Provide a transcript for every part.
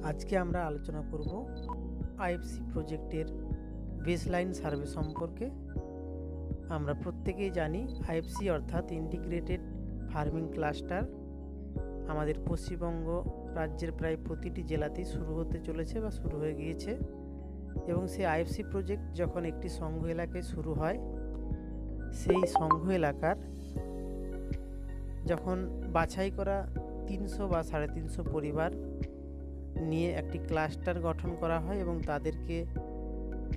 আজকে আমরা আলোচনা করব আইএফসি প্রজেক্টের বেসলাইন সার্ভে সম্পর্কে। আমরা প্রত্যেকেই জানি আইএফসি অর্থাৎ ইন্টিগ্রেটেড ফার্মিং ক্লাস্টার আমাদের পশ্চিমবঙ্গ রাজ্যের প্রায় প্রতিটি জেলাতেই শুরু হতে চলেছে বা শুরু হয়ে গিয়েছে। এবং সেই আইএফসি প্রজেক্ট যখন একটি সংঘ এলাকায় শুরু হয়, সেই সংঘ এলাকার যখন বাছাই করা 300 বা 350 পরিবার নিয়ে একটি ক্লাস্টার গঠন করা হয় এবং তাদেরকে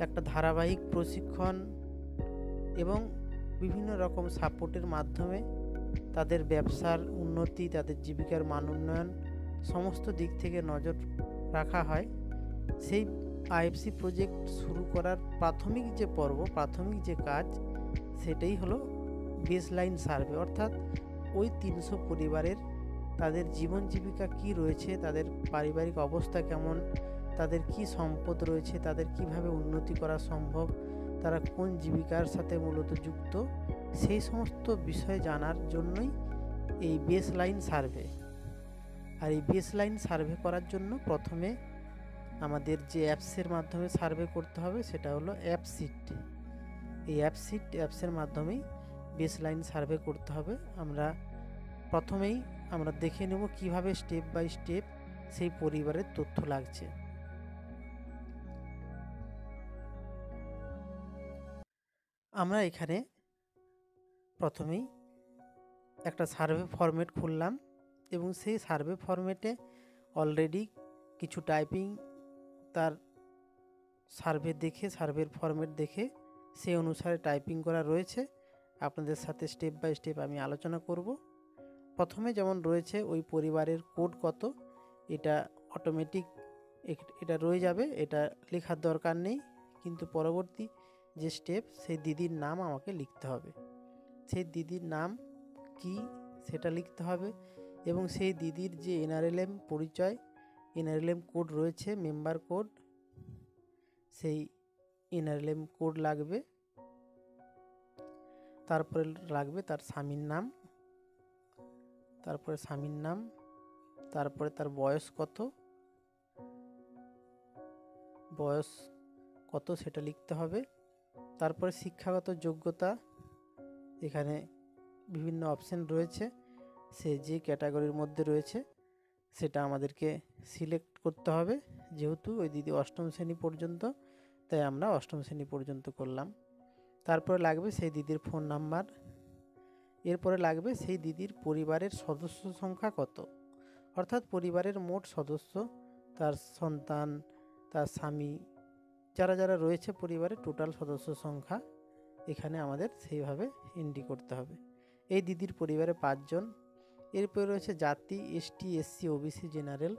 একটা ধারাবাহিক প্রশিক্ষণ এবং বিভিন্ন রকম সাপোর্টের মাধ্যমে তাদের ব্যবসার উন্নতি, তাদের জীবিকার মান উন্নয়ন সমস্ত দিক থেকে নজর রাখা হয়। সেই আইএফসি প্রজেক্ট শুরু করার প্রাথমিক যে পর্ব, প্রাথমিক যে কাজ, সেটাই হলো বেসলাইন সার্ভে। অর্থাৎ ওই 300 পরিবারের তাদের জীবন জীবিকা কী রয়েছে, তাদের পারিবারিক অবস্থা কেমন, তাদের কি সম্পদ রয়েছে, তাদের কিভাবে উন্নতি করা সম্ভব, তারা কোন জীবিকার সাথে মূলত যুক্ত, সেই সমস্ত বিষয় জানার জন্যই এই বেসলাইন সার্ভে। আর এই বেসলাইন সার্ভে করার জন্য প্রথমে আমাদের যে অ্যাপসের মাধ্যমে সার্ভে করতে হবে সেটা হলো অ্যাপসিট। এই অ্যাপসের মাধ্যমেই বেসলাইন সার্ভে করতে হবে। প্রথমেই আমরা দেখে নেব কিভাবে স্টেপ বাই স্টেপ সেই পরিবারের তথ্য লাগছে। আমরা এখানে প্রথমেই একটা সার্ভে ফরম্যাট খুললাম এবং সেই সার্ভে ফরম্যাটে অলরেডি কিছু টাইপিং তার সার্ভের ফরম্যাট দেখে সেই অনুসারে টাইপিং করা রয়েছে। আপনাদের সাথে স্টেপ বাই স্টেপ আমি আলোচনা করব। প্রথমে যেমন রয়েছে ওই পরিবারের কোড কত, এটা অটোমেটিক এটা রয়ে যাবে, এটা লেখার দরকার নেই। কিন্তু পরবর্তী যে স্টেপ, সেই দিদির নাম আমাকে লিখতে হবে। সেই দিদির নাম কি সেটা লিখতে হবে এবং সেই দিদির যে এনআরএলএম পরিচয়, এনআরএলএম কোড রয়েছে, মেম্বার কোড, সেই এনআরএলএম কোড লাগবে। তারপরে লাগবে তার স্বামীর নাম, তারপরে তার বয়স কত সেটা লিখতে হবে। তারপরে শিক্ষাগত যোগ্যতা, এখানে বিভিন্ন অপশন রয়েছে, সে যে ক্যাটাগরির মধ্যে রয়েছে সেটা আমাদেরকে সিলেক্ট করতে হবে। যেহেতু ওই দিদি অষ্টম শ্রেণী পর্যন্ত, তাই আমরা অষ্টম শ্রেণী পর্যন্ত করলাম। তারপরে লাগবে সেই দিদির ফোন নাম্বার। এরপরে লাগবে সেই দিদির পরিবারের সদস্য সংখ্যা কত, অর্থাৎ পরিবারের মোট সদস্য, তার সন্তান, তার স্বামী, যারা যারা রয়েছে পরিবারের টোটাল সদস্য সংখ্যা এখানে আমাদের সেইভাবে এন্ট্রি করতে হবে। এই দিদির পরিবারে 5 জন। এরপরে রয়েছে জাতি, এসটি, এসসি, ওবিসি, জেনারেল,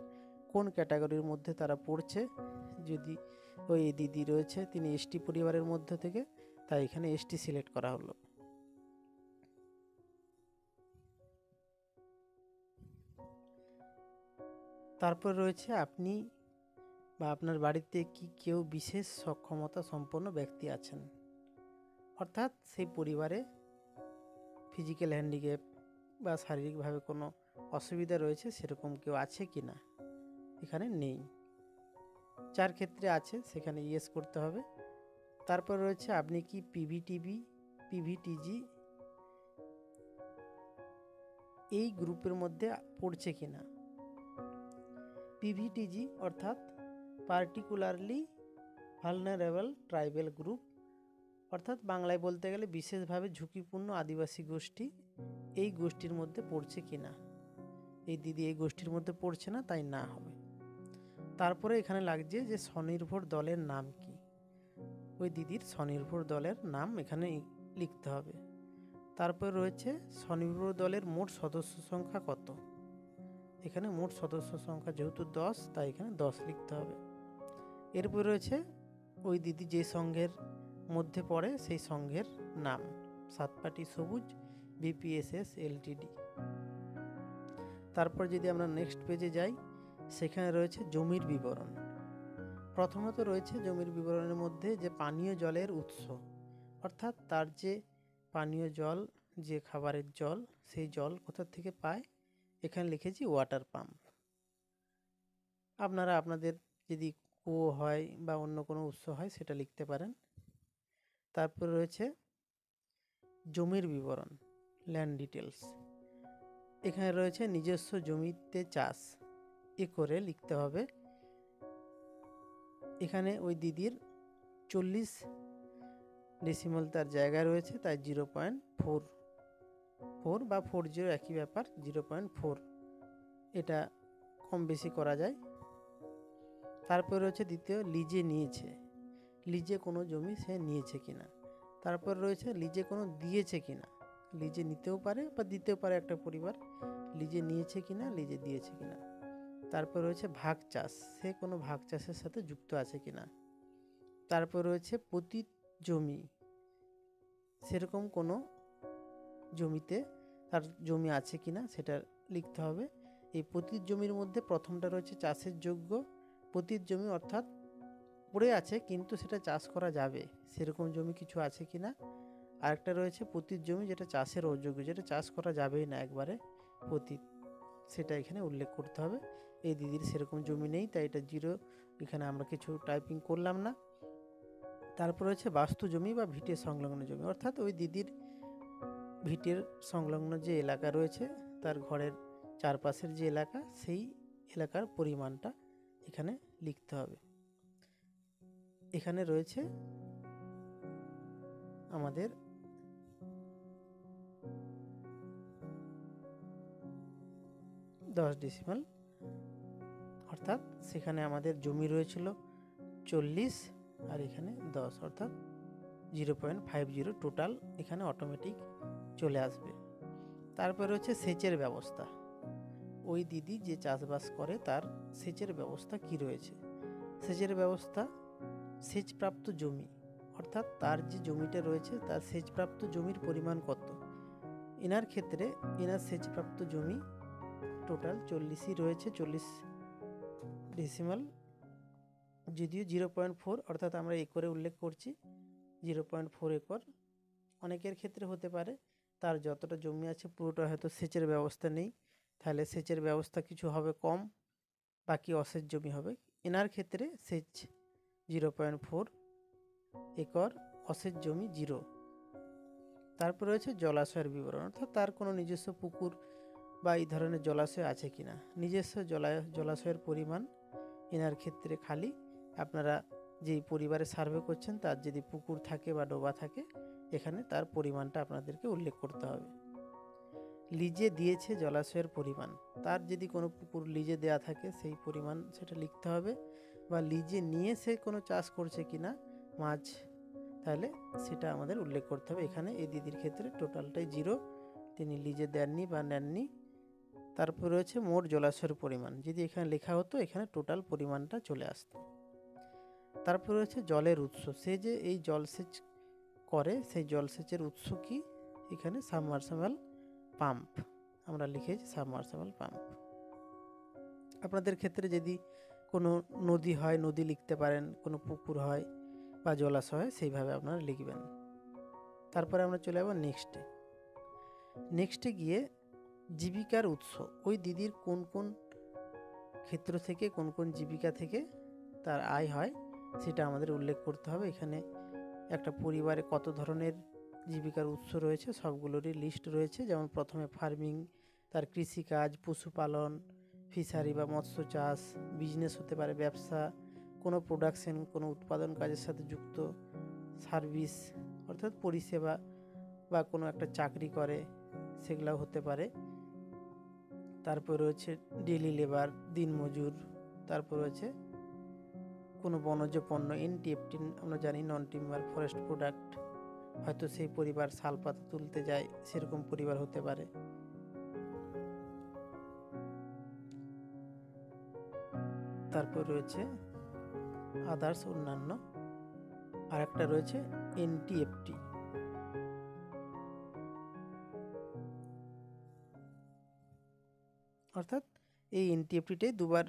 কোন ক্যাটাগরির মধ্যে তারা পড়ছে। যদি ওই দিদি রয়েছে তিনি এসটি পরিবারের মধ্যে থেকে, তাই এখানে এসটি সিলেক্ট করা হলো। তারপর রয়েছে আপনি বা আপনার বাড়িতে কি কেউ বিশেষ সক্ষমতা সম্পন্ন ব্যক্তি আছেন, অর্থাৎ সেই পরিবারে ফিজিক্যাল হ্যান্ডিক্যাপ বা শারীরিকভাবে কোনো অসুবিধা রয়েছে সেরকম কেউ আছে কি না, এখানে নেই। যার ক্ষেত্রে আছে সেখানে ইয়েস করতে হবে। তারপর রয়েছে আপনি কি পিভিটিজি এই গ্রুপের মধ্যে পড়ছে কিনা। পিভিটিজি অর্থাৎ পার্টিকুলারলি ভালনারেবল ট্রাইবাল গ্রুপ, অর্থাৎ বাংলায় বলতে গেলে বিশেষভাবে ঝুঁকিপূর্ণ আদিবাসী গোষ্ঠী, এই গোষ্ঠীর মধ্যে পড়ছে কিনা। এই দিদি এই গোষ্ঠীর মধ্যে পড়ছে না, তাই না হবে। তারপরে এখানে লাগছে যে স্বনির্ভর দলের নাম কি, ওই দিদির স্বনির্ভর দলের নাম এখানে লিখতে হবে। তারপরে রয়েছে স্বনির্ভর দলের মোট সদস্য সংখ্যা কত, এখানে মোট সদস্য সংখ্যা যেহেতু 10, তাই এখানে 10 লিখতে হবে। এরপর রয়েছে ওই দিদি যে সংঘের মধ্যে পড়ে সেই সংঘের নাম, সাতপাটি সবুজ বিপিএসএস এলটিডি। তারপর যদি আমরা নেক্সট পেজে যাই, সেখানে রয়েছে জমির বিবরণ। প্রথমত রয়েছে জমির বিবরণের মধ্যে যে পানীয় জলের উৎস, অর্থাৎ তার যে পানীয় জল, যে খাবারের জল, সেই জল কোথা থেকে পায়, এখানে লিখেছি ওয়াটার পাম্প। আপনারা আপনাদের যদি কুয়ো হয় বা অন্য কোনো উৎস হয় সেটা লিখতে পারেন। তারপর রয়েছে জমির বিবরণ, ল্যান্ড ডিটেলস। এখানে রয়েছে নিজস্ব জমিতে চাষ, এ করে লিখতে হবে। এখানে ওই দিদির 40 ডেসিমাল তার জায়গা রয়েছে, তাই 0.44 বা 40 একই ব্যাপার, 0.4 এটা কম বেশি করা যায়। তারপর রয়েছে দ্বিতীয়, লিজে নিয়েছে, লিজে কোনো জমি সে নিয়েছে কিনা। তারপর রয়েছে লিজে কোনো দিয়েছে কিনা, লিজে নিতেও পারে বা দিতেও পারে একটা পরিবার, লিজে নিয়েছে কিনা, লিজে দিয়েছে কিনা। তারপর রয়েছে ভাগ চাষ, সে কোনো ভাগ চাষের সাথে যুক্ত আছে কিনা। তারপর রয়েছে পতিত জমি, সেরকম কোনো জমিতে তার জমি আছে কিনা সেটা লিখতে হবে। এই পতিত জমির মধ্যে প্রথমটা রয়েছে চাষের যোগ্য পতিত জমি, অর্থাৎ পড়ে আছে কিন্তু সেটা চাষ করা যাবে, সেরকম জমি কিছু আছে কিনা। আরেকটা রয়েছে পতিত জমি যেটা চাষের অযোগ্য, যেটা চাষ করা যাবেই না, একবারে পতিত, সেটা এখানে উল্লেখ করতে হবে। এই দিদির সেরকম জমি নেই, তাই এটা 0, এখানে আমরা কিছু টাইপিং করলাম না। তারপর রয়েছে বাস্তু জমি বা ভিটের সংলগ্ন জমি, অর্থাৎ ওই দিদির ভিটের সংলগ্ন যে এলাকা রয়েছে, তার ঘরের চারপাশের যে এলাকা, সেই এলাকার পরিমাণটা এখানে লিখতে হবে। এখানে রয়েছে আমাদের দশ ডেসিমাল, অর্থাৎ সেখানে আমাদের জমি রয়েছিল 40 আর এখানে 10, অর্থাৎ 0.50 টোটাল এখানে অটোমেটিক চলে আসবে। তারপর রয়েছে সেচের ব্যবস্থা, ওই দিদি যে চাষবাস করে তার সেচের ব্যবস্থা কি রয়েছে। সেচের ব্যবস্থা, সেচপ্রাপ্ত জমি, অর্থাৎ তার যে জমিটা রয়েছে তার সেচপ্রাপ্ত জমির পরিমাণ কত। এনার ক্ষেত্রে এনার সেচপ্রাপ্ত জমি টোটাল 40ই রয়েছে, 40 ডেসিমাল, যদিও 0.4, অর্থাৎ আমরা একরে উল্লেখ করছি 0.4 একর। অনেকের ক্ষেত্রে হতে পারে তার যতটা জমি আছে পুরোটা হয়তো সেচের ব্যবস্থা নেই, তাহলে সেচের ব্যবস্থা কিছু হবে কম, বাকি অসেচ জমি হবে। এনার ক্ষেত্রে সেচ 0.4 একর, অসেচ জমি 0। তারপর রয়েছে জলাশয়ের বিবরণ, অর্থাৎ তার কোনো নিজস্ব পুকুর বা এই ধরনের জলাশয় আছে কিনা। নিজস্ব জলাশয়ের পরিমাণ এনার ক্ষেত্রে খালি, আপনারা যেই পরিবারে সার্ভে করছেন তার যদি পুকুর থাকে বা ডোবা থাকে, এখানে তার পরিমাণটা আপনাদেরকে উল্লেখ করতে হবে। লিজে দিয়েছে জলাশয়ের পরিমাণ, তার যদি কোনো পুকুর লিজে দেয়া থাকে সেই পরিমাণ সেটা লিখতে হবে, বা লিজে নিয়ে সে কোনো চাষ করছে কিনা মাছ, তাহলে সেটা আমাদের উল্লেখ করতে হবে। এখানে এই দিদির ক্ষেত্রে টোটালটাই 0, তিনি লিজে দেননি বা নেননি। তারপর রয়েছে মোট জলাশয়ের পরিমাণ, যদি এখানে লেখা হতো এখানে টোটাল পরিমাণটা চলে আসতো। তারপর রয়েছে জলের উৎস, সে যে এই জলসেচ করে সেই জলসেচের উৎস কি, এখানে সাবমার্সিবল পাম্প, আমরা লিখেছি সাবমার্সিবল পাম্প। আপনাদের ক্ষেত্রে যদি কোনো নদী হয় নদী লিখতে পারেন, কোনো পুকুর হয় বা জলাশয় হয় সেইভাবে আপনারা লিখবেন। তারপরে আমরা চলে যাবো নেক্সটে গিয়ে জীবিকার উৎস, ওই দিদির কোন কোন ক্ষেত্র থেকে কোন কোন জীবিকা থেকে তার আয় হয় সেটা আমাদের উল্লেখ করতে হবে। এখানে একটা পরিবারে কত ধরনের জীবিকার উৎস রয়েছে সবগুলোরই লিস্ট রয়েছে, যেমন প্রথমে ফার্মিং, তার কৃষিকাজ, পশুপালন, ফিশারি বা মৎস্য চাষ, বিজনেস হতে পারে ব্যবসা, কোনো প্রোডাকশন কোনো উৎপাদন কাজের সাথে যুক্ত, সার্ভিস অর্থাৎ পরিষেবা বা কোনো একটা চাকরি করে সেগুলাও হতে পারে। তারপর রয়েছে ডেইলি লেবার, দিনমজুর। তারপর রয়েছে কোনো বনজ পণ্য, এনটিএফটি আমরা জানি, নন টিম্বার ফরেস্ট প্রোডাক্ট, হয়তো সেই পরিবার শাল পাতা তুলতে যায় সেরকম পরিবার হতে পারে। তারপর রয়েছে আদার্স, অন্যান্য, আর একটা রয়েছে এনটিএফটি। অর্থাৎ এই এনটিএফটিটাই দুবার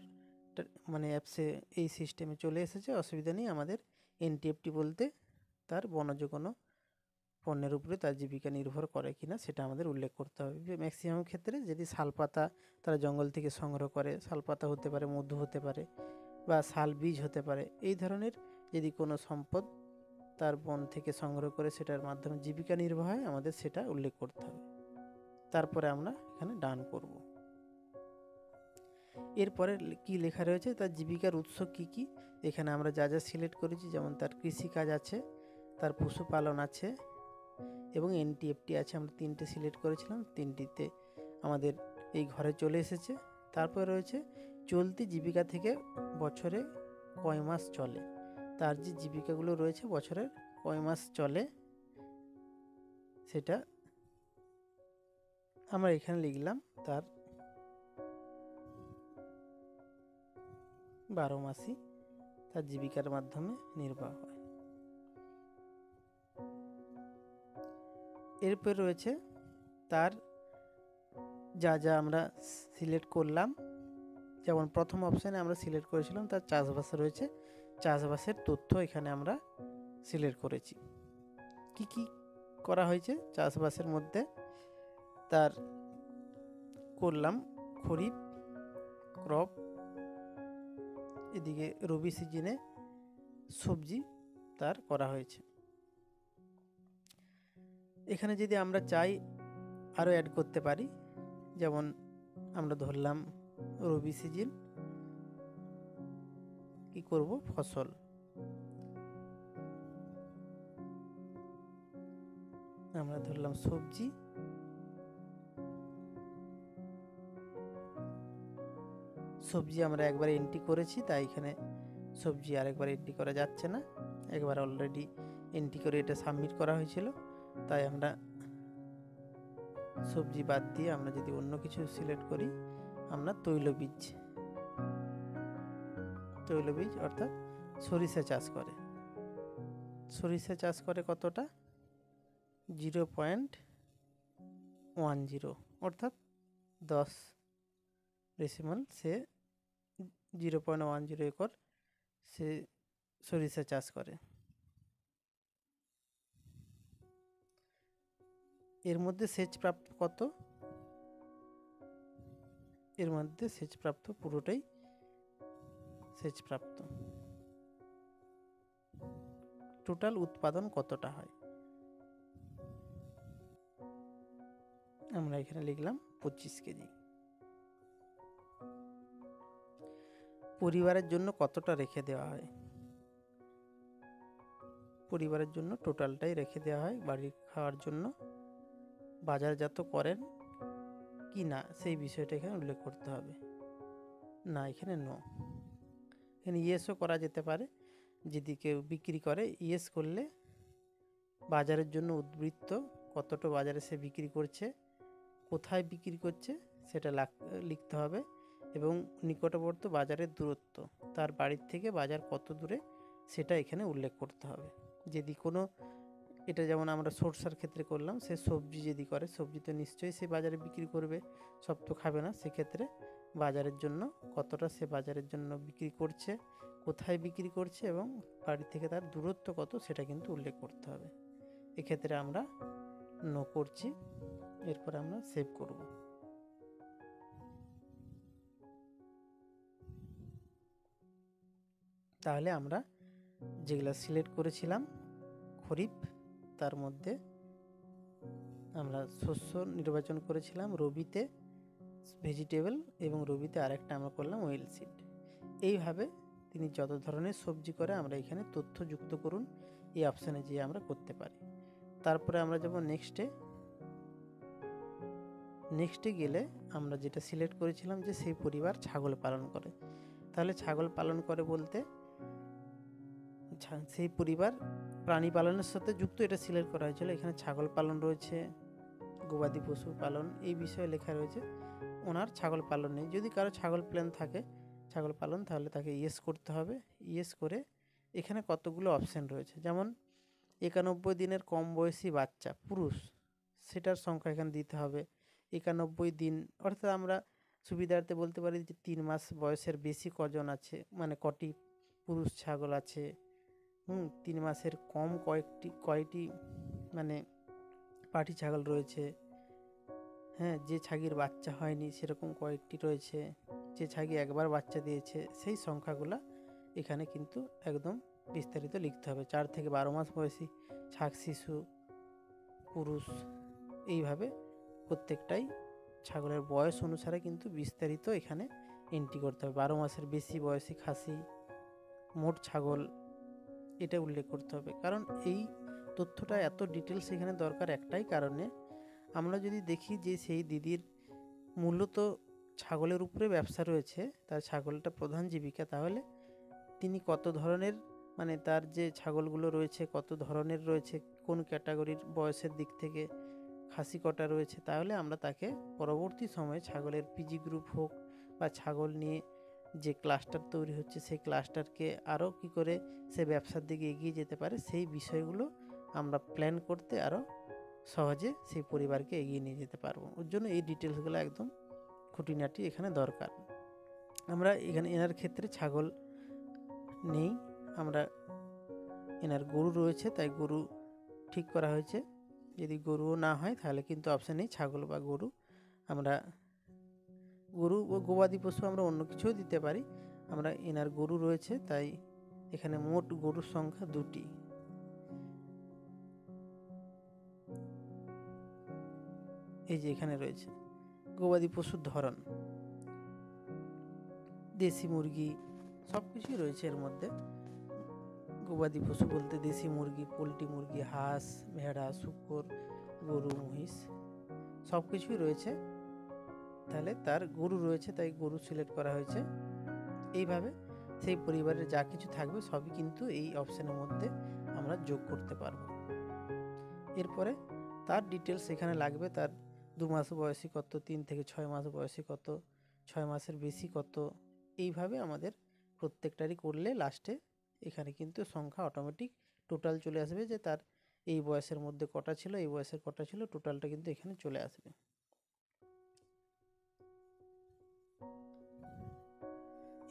মানে অ্যাপসে এই সিস্টেমে চলে এসেছে, অসুবিধা নেই। আমাদের এনটিএফটি বলতে তার বনজ কোনো পণ্যের উপরে তার জীবিকা নির্ভর করে কিনা সেটা আমাদের উল্লেখ করতে হবে। ম্যাক্সিমাম ক্ষেত্রে যদি শালপাতা তারা জঙ্গল থেকে সংগ্রহ করে, শালপাতা হতে পারে, মধু হতে পারে বা শাল বীজ হতে পারে, এই ধরনের যদি কোনো সম্পদ তার বন থেকে সংগ্রহ করে সেটার মাধ্যমে জীবিকা নির্বাহ হয়, আমাদের সেটা উল্লেখ করতে হবে। তারপরে আমরা এখানে ডান করব। এরপরে কি লেখা রয়েছে, তার জীবিকার উৎস কি কি। এখানে আমরা যা যা সিলেক্ট করেছি, যেমন তার কৃষিকাজ আছে, তার পশুপালন আছে এবং এনটিএফটি আছে। আমরা 3টে সিলেক্ট করেছিলাম, 3টিতে আমাদের এই ঘরে চলে এসেছে। তারপরে রয়েছে চলতি জীবিকা থেকে বছরে কয় মাস চলে। তার যে জীবিকাগুলো রয়েছে বছরের কয় মাস চলে সেটা আমরা এখানে লিখলাম। তার 12 মাসই তার জীবিকার মাধ্যমে নির্বাহ হয়। এরপর রয়েছে তার যা যা আমরা সিলেক্ট করলাম, যেমন প্রথম অপশানে আমরা সিলেক্ট করেছিলাম তার চাষবাস রয়েছে, চাষবাসের তথ্য এখানে আমরা সিলেক্ট করেছি। কি কি করা হয়েছে চাষবাসের মধ্যে, তার করলাম খরিফ ক্রপ, এদিকে রবি সিজনে সবজি তার করা হয়েছে। এখানে যদি আমরা চাই আরও অ্যাড করতে পারি, যেমন আমরা ধরলাম রবি সিজন, কি করব, ফসল। আমরা ধরলাম সবজি, সবজি আমরা একবার এন্ট্রি করেছি, তাই এখানে সবজি আরেকবার এন্ট্রি করা যাচ্ছে না, একবার অলরেডি এন্ট্রি করে এটা সাবমিট করা হয়েছিল, তাই আমরা সবজি বাদ দিয়ে আমরা যদি অন্য কিছু সিলেক্ট করি, আমরা তৈলবীজ অর্থাৎ সরিষা চাষ করে। সরিষা চাষ করে কতটা, 0.10 অর্থাৎ 10 ডেসিমাল, সে 0.10 একর সে সরিষা চাষ করে। এর মধ্যে সেচ প্রাপ্ত কত, এর মধ্যে সেচ প্রাপ্ত পুরোটাই সেচ প্রাপ্ত। টোটাল উৎপাদন কতটা হয়, আমরা এখানে লিখলাম 25 কেজি। পরিবারের জন্য কতটা রেখে দেওয়া হয়, পরিবারের জন্য টোটালটাই রেখে দেওয়া হয়, বাড়ির খাওয়ার জন্য। বাজারজাত করেন কি না সেই বিষয়টা এখানে উল্লেখ করতে হবে। না, এখানে নো। এখানে ইয়েসও করা যেতে পারে, যদি কেউ বিক্রি করে ইয়েস করলে বাজারের জন্য উদ্বৃত্ত কতটা বাজারে সে বিক্রি করছে, কোথায় বিক্রি করছে সেটা লিখতে হবে, এবং নিকটবর্তী বাজারের দূরত্ব, তার বাড়ির থেকে বাজার কত দূরে সেটা এখানে উল্লেখ করতে হবে। যদি কোনো, এটা যেমন আমরা সরষার ক্ষেত্রে করলাম, সে সবজি যদি করে, সবজি তো নিশ্চয়ই সে বাজারে বিক্রি করবে, সব তো খাবে না, সেক্ষেত্রে বাজারের জন্য কতটা সে বাজারের জন্য বিক্রি করছে, কোথায় বিক্রি করছে এবং বাড়ি থেকে তার দূরত্ব কত সেটা কিন্তু উল্লেখ করতে হবে। এক্ষেত্রে আমরা নো করছি, এরপর আমরা সেভ করব। তাহলে আমরা যেগুলো সিলেক্ট করেছিলাম খরিফ, তার মধ্যে আমরা শস্য নির্বাচন করেছিলাম, রবিতে ভেজিটেবল এবং রবিতে আরেকটা আমরা করলাম ওয়েল সিড। এইভাবে তিনি যত ধরনের সবজি করে আমরা এখানে তথ্য যুক্ত করুন, এই অপশানে যেয়ে আমরা করতে পারি। তারপরে আমরা যাব নেক্সটে গেলে আমরা যেটা সিলেক্ট করেছিলাম যে সেই পরিবার ছাগল পালন করে, তাহলে ছাগল পালন করে বলতে সেই পরিবার প্রাণী পালনের সাথে যুক্ত, এটা সিলেক্ট করা হয়েছিল। এখানে ছাগল পালন রয়েছে, গবাদি পশু পালন এই বিষয়ে লেখা রয়েছে, ওনার ছাগল পালন নেই। যদি কারো ছাগল প্ল্যান থাকে, ছাগল পালন, তাহলে তাকে ইয়েস করতে হবে। ইয়েস করে এখানে কতগুলো অপশান রয়েছে, যেমন 91 দিনের কম বয়সী বাচ্চা পুরুষ, সেটার সংখ্যা এখানে দিতে হবে। 91 দিন অর্থাৎ আমরা সুবিধার্থে বলতে পারি যে 3 মাস বয়সের বেশি কজন আছে, মানে কটি পুরুষ ছাগল আছে। 3 মাসের কম কয়টি মানে পাটি ছাগল রয়েছে, হ্যাঁ, যে ছাগির বাচ্চা হয়নি সেরকম কয়েকটি রয়েছে, যে ছাগি একবার বাচ্চা দিয়েছে, সেই সংখ্যাগুলো এখানে কিন্তু একদম বিস্তারিত লিখতে হবে। 4 থেকে 12 মাস বয়সী ছাগ শিশু, পুরুষ, এইভাবে প্রত্যেকটাই ছাগলের বয়স অনুসারে কিন্তু বিস্তারিত এখানে এন্ট্রি করতে হবে। 12 মাসের বেশি বয়সী খাসি, মোট ছাগল, এটা উল্লেখ করতে হবে। কারণ এই তথ্যটা এত ডিটেলস এখানে দরকার একটাই কারণে, আমরা যদি দেখি যে সেই দিদির মূলত ছাগলের উপরে ব্যবসা রয়েছে, তার ছাগলটা প্রধান জীবিকা, তাহলে তিনি কত ধরনের, মানে তার যে ছাগলগুলো রয়েছে কত ধরনের রয়েছে, কোন ক্যাটাগরির বয়সের দিক থেকে খাসি কটা রয়েছে, তাহলে আমরা তাকে পরবর্তী সময়ে ছাগলের পিজি গ্রুপ হোক বা ছাগল নিয়ে যে ক্লাস্টার তৈরি হচ্ছে সেই ক্লাস্টারকে আরও কী করে সে ব্যবসার দিকে এগিয়ে যেতে পারে, সেই বিষয়গুলো আমরা প্ল্যান করতে আরও সহজে সেই পরিবারকে এগিয়ে নিয়ে যেতে পারবো। ওর জন্য এই ডিটেলসগুলো একদম খুঁটিনাটি এখানে দরকার। আমরা এখানে এনার ক্ষেত্রে ছাগল নেই, আমরা এনার গরু রয়েছে, তাই গরু ঠিক করা হয়েছে। যদি গরুও না হয় তাহলে কিন্তু অপশান নেই, ছাগল বা গরু। আমরা গরু ও গবাদি পশু আমরা অন্য কিছুও দিতে পারি। আমরা এনার গরু রয়েছে, তাই এখানে মোট গরুর সংখ্যা 2টি। এই যে এখানে রয়েছে গবাদি পশুর ধরন, দেশি মুরগি, সব কিছুই রয়েছে এর মধ্যে। গবাদি পশু বলতে দেশি মুরগি, পোলট্রি মুরগি, হাঁস, ভেড়া, শূকর, গরু, মহিষ, সব কিছুই রয়েছে। তাহলে তার গরু রয়েছে তাই গরু সিলেক্ট করা হয়েছে। এইভাবে সেই পরিবারের যা কিছু থাকবে সবই কিন্তু এই অপশানের মধ্যে আমরা যোগ করতে পারবো। এরপরে তার ডিটেলস এখানে লাগবে, তার 2 মাস বয়সী কত, 3 থেকে 6 মাস বয়সী কত, 6 মাসের বেশি কত, এইভাবে আমাদের প্রত্যেকটারই করলে লাস্টে এখানে কিন্তু সংখ্যা অটোমেটিক টোটাল চলে আসবে, যে তার এই বয়সের মধ্যে কটা ছিল, এই বয়সের কটা ছিল, টোটালটা কিন্তু এখানে চলে আসবে।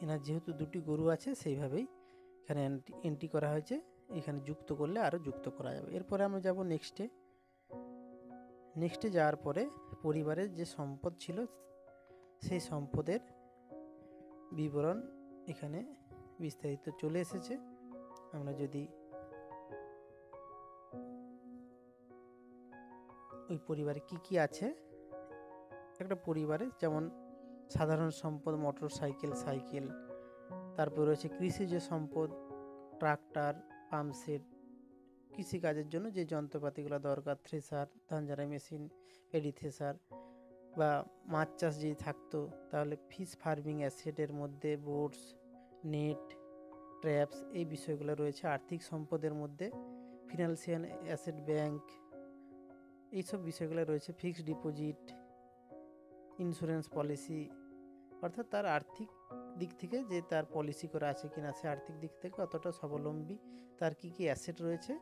এনার যেহেতু 2টি গরু আছে সেইভাবেই এখানে এন্ট্রি করা হয়েছে, এখানে যুক্ত করলে আরও যুক্ত করা যাবে। এরপরে আমরা যাব নেক্সটে যাওয়ার পরে পরিবারের যে সম্পদ ছিল সেই সম্পদের বিবরণ এখানে বিস্তারিত চলে এসেছে। আমরা যদি ওই পরিবারে কি কি আছে, একটা পরিবারে যেমন সাধারণ সম্পদ মোটর সাইকেল, তারপর রয়েছে কৃষিজ সম্পদ, ট্রাক্টর, পাম্পসেট, কৃষিকাজের জন্য যে যন্ত্রপাতিগুলো দরকার, থ্রেসার, ধান ঝাড়াই মেশিন, পেডি থ্রেসার, বা মাছ চাষ যদি থাকতো তাহলে ফিশ ফার্মিং অ্যাসেটের মধ্যে বোটস, নেট, ট্র্যাপস, এই বিষয়গুলো রয়েছে। আর্থিক সম্পদের মধ্যে ফিনান্সিয়াল অ্যাসেট, ব্যাংক, এইসব বিষয়গুলো রয়েছে। ফিক্সড ডিপোজিট, ইন্স্যুরেন্স পলিসি, অর্থাৎ তার আর্থিক দিক থেকে যে তার পলিসি করা আছে কিনা, সে আর্থিক দিক থেকে কতটা স্বাবলম্বী, তার কি কি অ্যাসেট রয়েছে,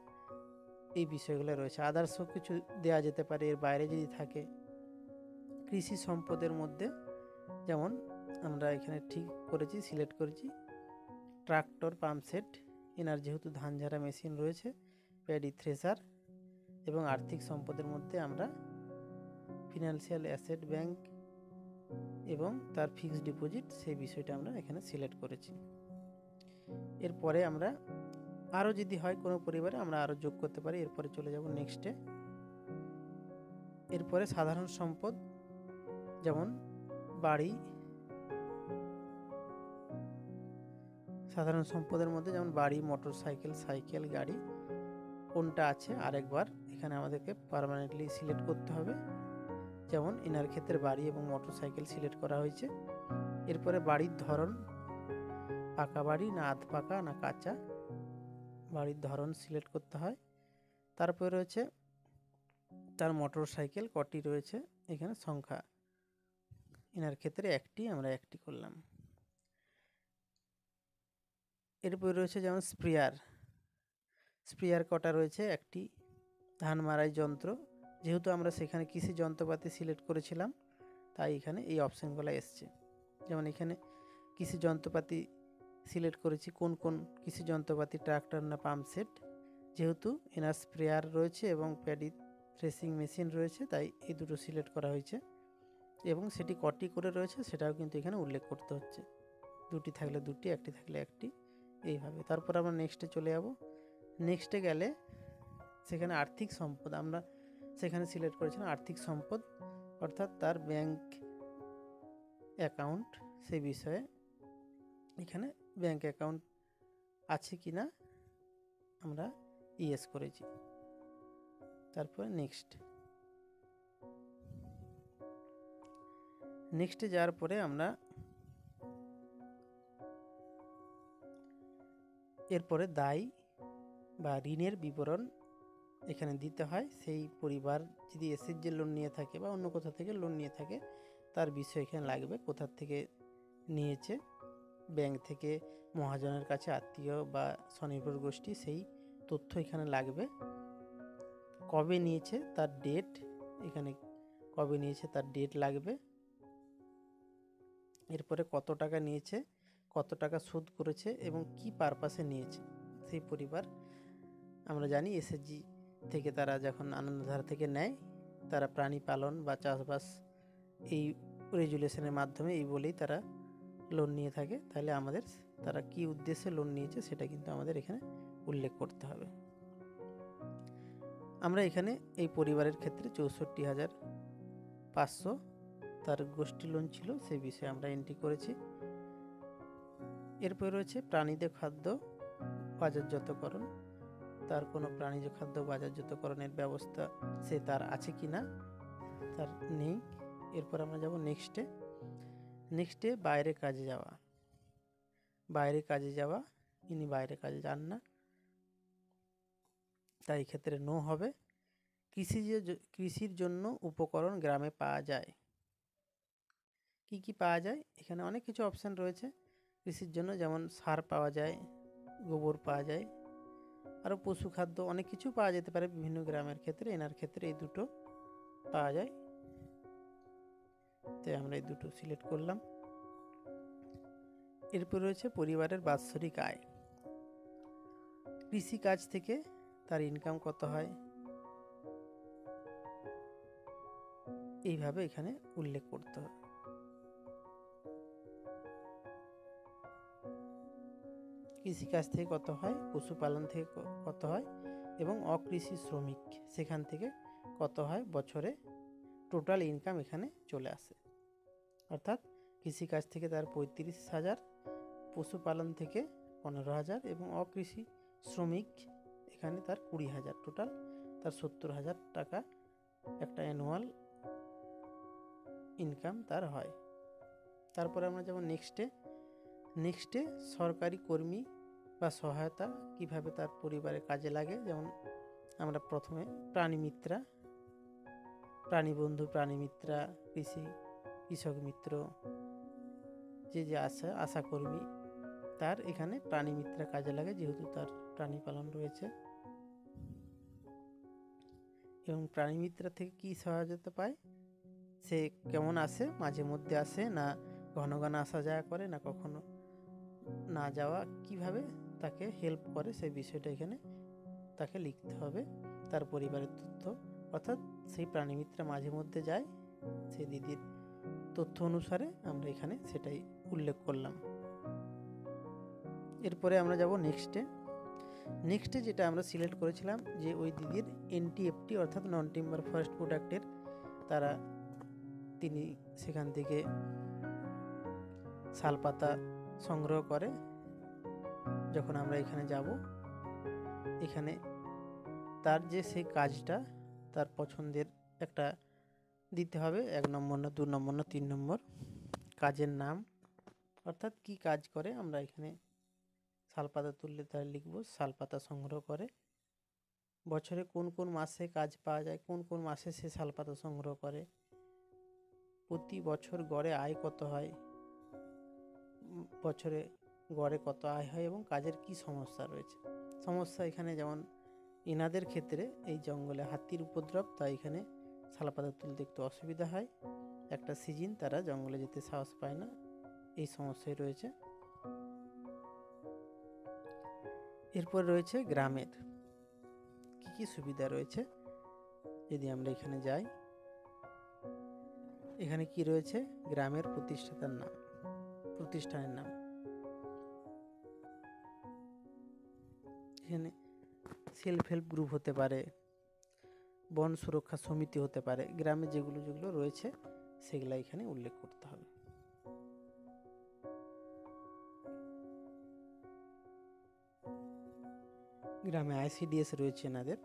এই বিষয়গুলো রয়েছে। আদার্সও কিছু দেওয়া যেতে পারে এর বাইরে যদি থাকে। কৃষি সম্পদের মধ্যে যেমন আমরা এখানে ঠিক করেছি, সিলেক্ট করেছি ট্রাক্টর, পাম্পসেট, এনার যেহেতু ধান ঝাড়া মেশিন রয়েছে, প্যাডি থ্রেসার, এবং আর্থিক সম্পদের মধ্যে আমরা ফিনান্সিয়াল অ্যাসেট, ব্যাংক এবং তার ফিক্সড ডিপোজিট, সেই বিষয়টা আমরা এখানে সিলেক্ট করেছি। এরপরে আমরা আরও যদি হয় কোনো পরিবারে আমরা আরও যোগ করতে পারি। এরপরে চলে যাব নেক্সটে। এরপরে সাধারণ সম্পদ যেমন বাড়ি, সাধারণ সম্পদের মধ্যে যেমন বাড়ি, মোটর সাইকেল, গাড়ি, কোনটা আছে আরেকবার এখানে আমাদেরকে পার্মানেন্টলি সিলেক্ট করতে হবে। যেমন এনার ক্ষেত্রে বাড়ি এবং মোটর সাইকেল সিলেক্ট করা হয়েছে। এরপরে বাড়ির ধরন, পাকা বাড়ি না আধ পাকা না কাঁচা, বাড়ির ধরন সিলেক্ট করতে হয়। তারপরে রয়েছে তার মোটর সাইকেল কটি রয়েছে, এখানে সংখ্যা, এনার ক্ষেত্রে একটি, আমরা একটি করলাম। এরপরে রয়েছে যেমন স্প্রেয়ার কটা রয়েছে, একটি। ধান মারাই যন্ত্র, যেহেতু আমরা সেখানে কৃষি যন্ত্রপাতি সিলেক্ট করেছিলাম তাই এখানে এই অপশানগুলো এসছে। যেমন এখানে কৃষি যন্ত্রপাতি সিলেক্ট করেছি, কোন কোন কৃষি যন্ত্রপাতি, ট্রাক্টর না পাম্পসেট, যেহেতু এনার স্প্রেয়ার রয়েছে এবং প্যাডি থ্রেসিং মেশিন রয়েছে, তাই এই দুটো সিলেক্ট করা হয়েছে এবং সেটি কটি করে রয়েছে সেটাও কিন্তু এখানে উল্লেখ করতে হচ্ছে। দুটি থাকলে দুটি, একটি থাকলে একটি, এইভাবে। তারপর আমরা নেক্সটে চলে যাব। নেক্সটে গেলে সেখানে আর্থিক সম্পদ আমরা সেখানে সিলেক্ট করেছিলাম আর্থিক সম্পদ, অর্থাৎ তার ব্যাংক অ্যাকাউন্ট, সেই বিষয়ে এখানে ব্যাংক অ্যাকাউন্ট আছে কি না আমরা ইয়েস করেছি। তারপরে নেক্সটে যাওয়ার পরে আমরা এরপরে দায় বা ঋণের বিবরণ এখানে দিতে হয়। সেই পরিবার যদি এসএইচজি লোন নিয়ে থাকে বা অন্য কোথা থেকে লোন নিয়ে থাকে তার বিষয় এখানে লাগবে, কোথা থেকে নিয়েছে, ব্যাংক থেকে, মহাজনের কাছে, আত্মীয় বা স্বনির্ভর গোষ্ঠী, সেই তথ্য এখানে লাগবে। কবে নিয়েছে তার ডেট, এখানে কবে নিয়েছে তার ডেট লাগবে। এরপরে কত টাকা নিয়েছে, কত টাকা শোধ করেছে এবং কি পারপাসে নিয়েছে। সেই পরিবার আমরা জানি এসএইচজি থেকে তারা যখন আনন্দধারা থেকে নেয়, তারা প্রাণী পালন বা চাষবাস এই রেজুলেশনের মাধ্যমে এই বলেই তারা লোন নিয়ে থাকে। তাহলে আমাদের তারা কি উদ্দেশ্যে লোন নিয়েছে সেটা কিন্তু আমাদের এখানে উল্লেখ করতে হবে। আমরা এখানে এই পরিবারের ক্ষেত্রে 64,500 তার গোষ্ঠী লোন ছিল, সেই বিষয়ে আমরা এন্ট্রি করেছি। এরপরে রয়েছে প্রাণীদের খাদ্য বাজারজাতকরণ, তার কোনো প্রাণীজ খাদ্য বাজারজাতকরণের ব্যবস্থা সে তার আছে কি না, তার নেই। এরপর আমরা যাব নেক্সটে বাইরে কাজে যাওয়া, ইনি বাইরে কাজে যান না, তাই ক্ষেত্রে নো হবে। কৃষির জন্য উপকরণ গ্রামে পাওয়া যায়, কি কি পাওয়া যায়, এখানে অনেক কিছু অপশান রয়েছে কৃষির জন্য, যেমন সার পাওয়া যায়, গোবর পাওয়া যায়, আরও পশু খাদ্য অনেক কিছু পাওয়া যেতে পারে বিভিন্ন গ্রামের ক্ষেত্রে। এনার ক্ষেত্রে এই দুটো পাওয়া যায়, তাই আমরা এই দুটো সিলেক্ট করলাম। এরপর রয়েছে পরিবারের বাৎসরিক আয়, কৃষি কাজ থেকে তার ইনকাম কত হয়, এইভাবে এখানে উল্লেখ করতে হবে। কৃষিকাজ থেকে কত হয়, পশুপালন থেকে কত হয় এবং অকৃষি শ্রমিক সেখান থেকে কত হয়, বছরে টোটাল ইনকাম এখানে চলে আসে। অর্থাৎ কৃষিকাজ থেকে তার 35,000, পশুপালন থেকে 15,000 এবং অকৃষি শ্রমিক এখানে তার 20,000, টোটাল তার 70,000 টাকা একটা অ্যানুয়াল ইনকাম তার হয়। তারপরে আমরা যেমন নেক্সটে সরকারি কর্মী বা সহায়তা কিভাবে তার পরিবারের কাজে লাগে। যেমন আমরা প্রথমে প্রাণীমিত্রা, প্রাণীবন্ধু, প্রাণীমিত্রা, কৃষক মিত্র, যে আশাকর্মী, তার এখানে প্রাণীমিত্রা কাজে লাগে যেহেতু তার প্রাণী পালন রয়েছে। এবং প্রাণীমিত্রা থেকে কি সহায়তা পায়, সে কেমন আসে, মাঝে মধ্যে আসে না ঘন ঘন আসা যাওয়া করে, না কখনো না যাওয়া, কিভাবে তাকে হেল্প করে সেই বিষয়টা এখানে তাকে লিখতে হবে, তার পরিবারের তথ্য। অর্থাৎ সেই প্রাণীমিত্রা মাঝে মধ্যে যায়, সেই দিদির তথ্য অনুসারে আমরা এখানে সেটাই উল্লেখ করলাম। এরপরে আমরা যাব নেক্সটে যেটা আমরা সিলেক্ট করেছিলাম যে ওই দিদির এনটিএফটি অর্থাৎ নন টিম্বার ফরেস্ট প্রোডাক্টের তিনি সেখান থেকে শালপাতা সংগ্রহ করে। যখন আমরা এখানে যাব, এখানে তার যে সেই কাজটা তার পছন্দের একটা দিতে হবে, 1 নম্বর না 2 নম্বর না 3 নম্বর কাজের নাম, অর্থাৎ কি কাজ করে। আমরা এখানে শালপাতা তুললে তার লিখব শালপাতা সংগ্রহ করে। বছরে কোন কোন মাসে কাজ পাওয়া যায়, কোন কোন মাসে সে শালপাতা সংগ্রহ করে, প্রতি বছর গড়ে আয় কত হয়, বছরে গড়ে কত আয় হয় এবং কাজের কি সমস্যা রয়েছে। সমস্যা এখানে যেমন এনাদের ক্ষেত্রে এই জঙ্গলে হাতির উপদ্রব, তাই এখানে শালপাতা তুলতে একটু অসুবিধা হয়, একটা সিজন তারা জঙ্গলে যেতে সাহস পায় না, এই সমস্যাই রয়েছে। এরপর রয়েছে গ্রামের কি কি সুবিধা রয়েছে। যদি আমরা এখানে যাই, এখানে কি রয়েছে? গ্রামের প্রতিষ্ঠানের নাম। এখানে সেলফ হেল্প গ্রুপ হতে পারে, বন সুরক্ষা সমিতি হতে পারে, গ্রামে যেগুলো যেগুলো রয়েছে সেগুলো এখানে উল্লেখ করতে হবে। গ্রামে আইসিডিএস রয়েছে এনাদের।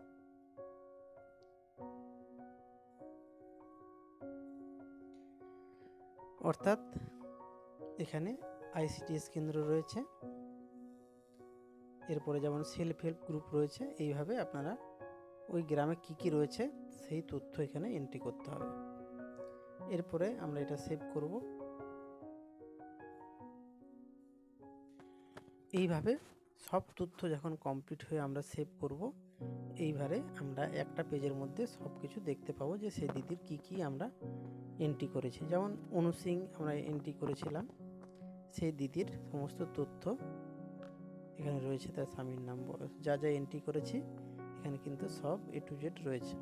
অর্থাৎ এখানে আইসিডিএস কেন্দ্র রয়েছে, এরপরে যেমন সেলফ হেল্প গ্রুপ রয়েছে। এইভাবে আপনারা ওই গ্রামে কি কি রয়েছে সেই তথ্য এখানে এন্ট্রি করতে হবে। এরপরে আমরা এটা সেভ করব। এইভাবে সব তথ্য যখন কমপ্লিট হয়ে আমরা সেভ করব, এইভাবে আমরা একটা পেজের মধ্যে সব কিছু দেখতে পাবো যে সেই দিদির কি কি আমরা এন্ট্রি করেছি। যেমন অনু সিং আমরা এন্ট্রি করেছিলাম, সেই দিদির সমস্ত তথ্য এখানে রয়েছে, তার স্বামীর নাম, বয়স, যা যা এন্ট্রি করেছি এখানে কিন্তু সব A to Z রয়েছে।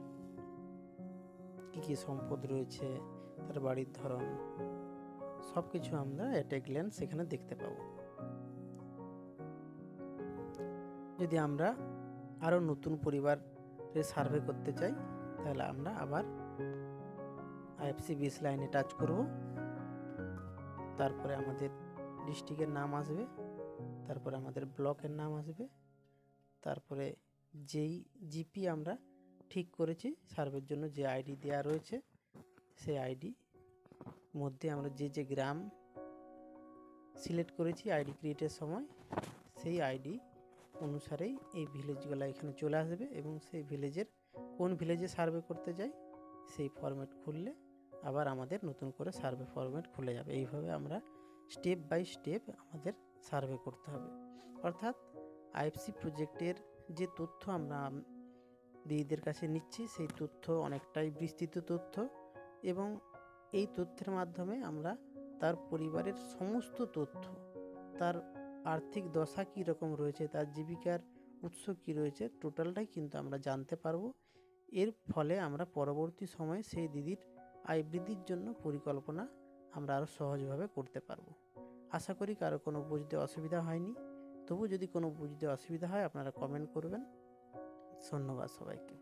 কি কি সম্পদ রয়েছে, তার বাড়ির ধরন, সব কিছু আমরা এট এ গ্ল্যান্স এখানে দেখতে পাবো। যদি আমরা আরও নতুন পরিবারের সার্ভে করতে চাই, তাহলে আমরা আবার IFC 20 লাইনে টাচ করব। তারপরে আমাদের ডিস্ট্রিক্টের নাম আসবে, তারপরে আমাদের ব্লকের নাম আসবে, তারপরে যেই জিপি আমরা ঠিক করেছি সার্ভের জন্য, যে আইডি দেওয়া রয়েছে সেই আইডি মধ্যে আমরা যে যে গ্রাম সিলেক্ট করেছি আইডি ক্রিয়েটের সময়, সেই আইডি অনুসারেই এই ভিলেজগুলো এখানে চলে আসবে এবং সেই ভিলেজের কোন ভিলেজে সার্ভে করতে যাই সেই ফরম্যাট খুললে আবার আমাদের নতুন করে সার্ভে ফরম্যাট খুলে যাবে। এইভাবে আমরা স্টেপ বাই স্টেপ আমাদের সার্ভে করতে হবে। অর্থাৎ IFC প্রজেক্টের যে তথ্য আমরা দিদিদের কাছে নিচ্ছি সেই তথ্য অনেকটাই বিস্তৃত তথ্য, এবং এই তথ্যের মাধ্যমে আমরা তার পরিবারের সমস্ত তথ্য, তার আর্থিক দশা কী রকম রয়েছে, তার জীবিকার উৎস কী রয়েছে, টোটালটাই কিন্তু আমরা জানতে পারবো। এর ফলে আমরা পরবর্তী সময়ে সেই দিদির আয় বৃদ্ধির জন্য পরিকল্পনা আমরা আরও সহজভাবে করতে পারবো। আশা করি কারো কোনো বুঝতে অসুবিধা হয়নি। তবু যদি কোনো বুঝতে অসুবিধা হয় আপনারা কমেন্ট করবেন। ধন্যবাদ সবাইকে।